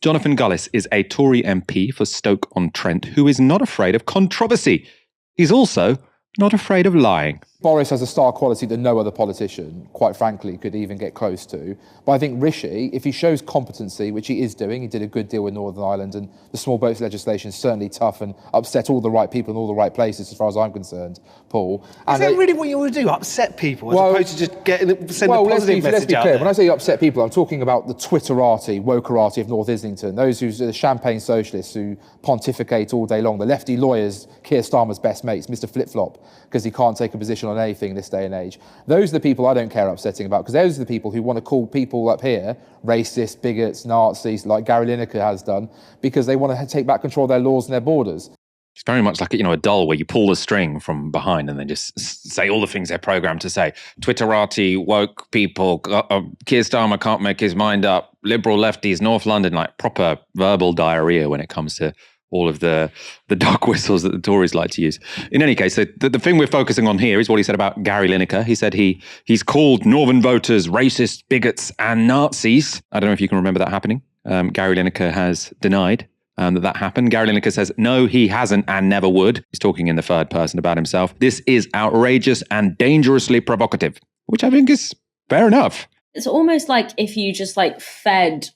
Jonathan Gullis is a Tory MP for Stoke-on-Trent who is not afraid of controversy. He's also not afraid of lying. Boris has a star quality that no other politician, quite frankly, could even get close to. But I think Rishi, if he shows competency, which he is doing, he did a good deal with Northern Ireland, and the small boats legislation is certainly tough and upset all the right people in all the right places, as far as I'm concerned, Paul. Is that really what you want to do? Upset people, as opposed to just send a positive message let's be out clear. there? When I say upset people, I'm talking about the Twitterati, wokerati of North Islington, those who are the champagne socialists who pontificate all day long, the lefty lawyers, Keir Starmer's best mates, Mr. Flip-Flop, because he can't take a position on anything in this day and age. Those are the people I don't care upsetting about, because those are the people who want to call people up here racist, bigots, Nazis, like Gary Lineker has done, because they want to take back control of their laws and their borders. It's very much like, a doll where you pull the string from behind and then just say all the things they're programmed to say. Twitterati, woke people, Keir Starmer can't make his mind up, liberal lefties, North London, like proper verbal diarrhea when it comes to all of the dog whistles that the Tories like to use. In any case, the thing we're focusing on here is what he said about Gary Lineker. He said he's called Northern voters racist, bigots and Nazis. I don't know if you can remember that happening. Gary Lineker has denied that happened. Gary Lineker says, no, he hasn't and never would. He's talking in the third person about himself. This is outrageous and dangerously provocative, which I think is fair enough. It's almost like if you just fed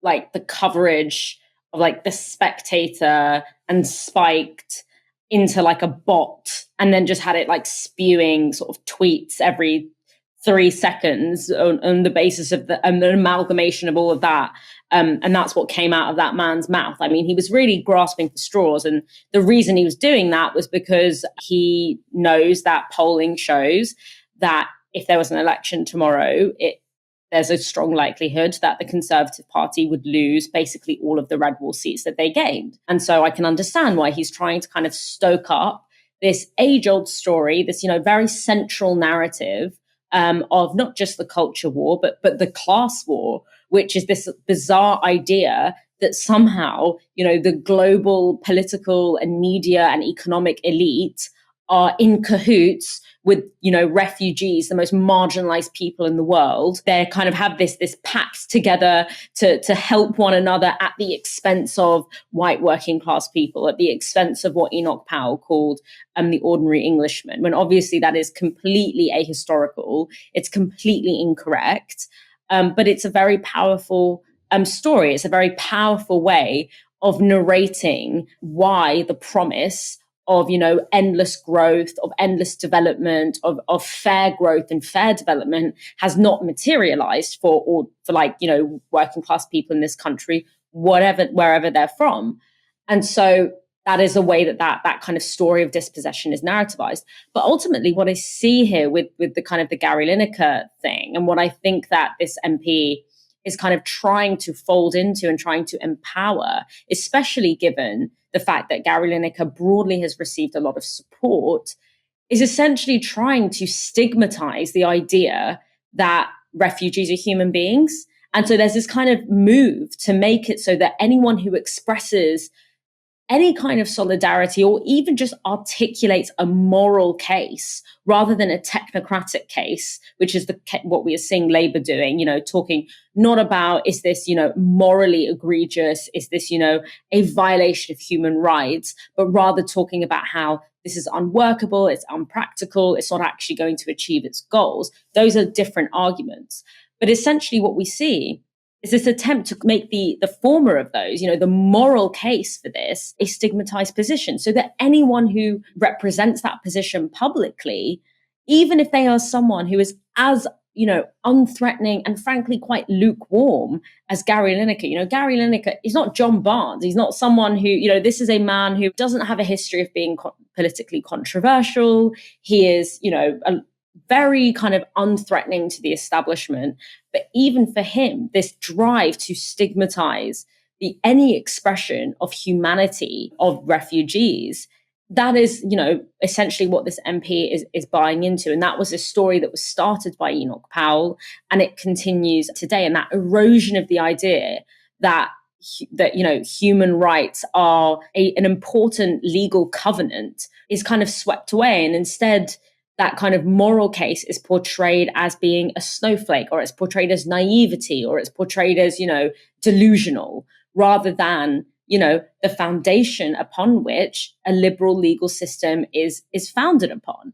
the coverage of the Spectator and Spiked into a bot and then just had it spewing sort of tweets every 3 seconds on the basis of the amalgamation of all of that. And that's what came out of that man's mouth. I mean, he was really grasping for straws. And the reason he was doing that was because he knows that polling shows that if there was an election tomorrow, there's a strong likelihood that the Conservative Party would lose basically all of the red wall seats that they gained. And so I can understand why he's trying to kind of stoke up this age-old story, this, very central narrative of not just the culture war, but the class war, which is this bizarre idea that somehow, the global political and media and economic elite are in cahoots with, refugees, the most marginalized people in the world. They kind of have this pact together to help one another at the expense of white working class people, at the expense of what Enoch Powell called the ordinary Englishman, when obviously that is completely ahistorical. It's completely incorrect. But it's a very powerful story. It's a very powerful way of narrating why the promise of, endless growth, of endless development, of fair growth and fair development has not materialized for working class people in this country, wherever they're from. And so that is a way that kind of story of dispossession is narrativized. But ultimately, what I see here with the kind of the Gary Lineker thing, and what I think that this MP is kind of trying to fold into and trying to empower, especially given the fact that Gary Lineker broadly has received a lot of support, is essentially trying to stigmatize the idea that refugees are human beings. And so there's this kind of move to make it so that anyone who expresses any kind of solidarity or even just articulates a moral case rather than a technocratic case, which is what we are seeing Labour doing, talking not about, is this, morally egregious? Is this, a violation of human rights? But rather talking about how this is unworkable, it's unpractical, it's not actually going to achieve its goals. Those are different arguments. But essentially what we see is this attempt to make the former of those, the moral case for this, a stigmatized position, so that anyone who represents that position publicly, even if they are someone who is as, unthreatening and frankly quite lukewarm as Gary Lineker. Gary Lineker is not John Barnes. He's not someone who, this is a man who doesn't have a history of being politically controversial. He is, a very kind of unthreatening to the establishment. But even for him, this drive to stigmatize any expression of humanity of refugees, that is, essentially what this MP is buying into. And that was a story that was started by Enoch Powell, and it continues today. And that erosion of the idea that human rights are an important legal covenant is kind of swept away. And instead, that kind of moral case is portrayed as being a snowflake, or it's portrayed as naivety, or it's portrayed as, delusional, rather than, the foundation upon which a liberal legal system is founded upon.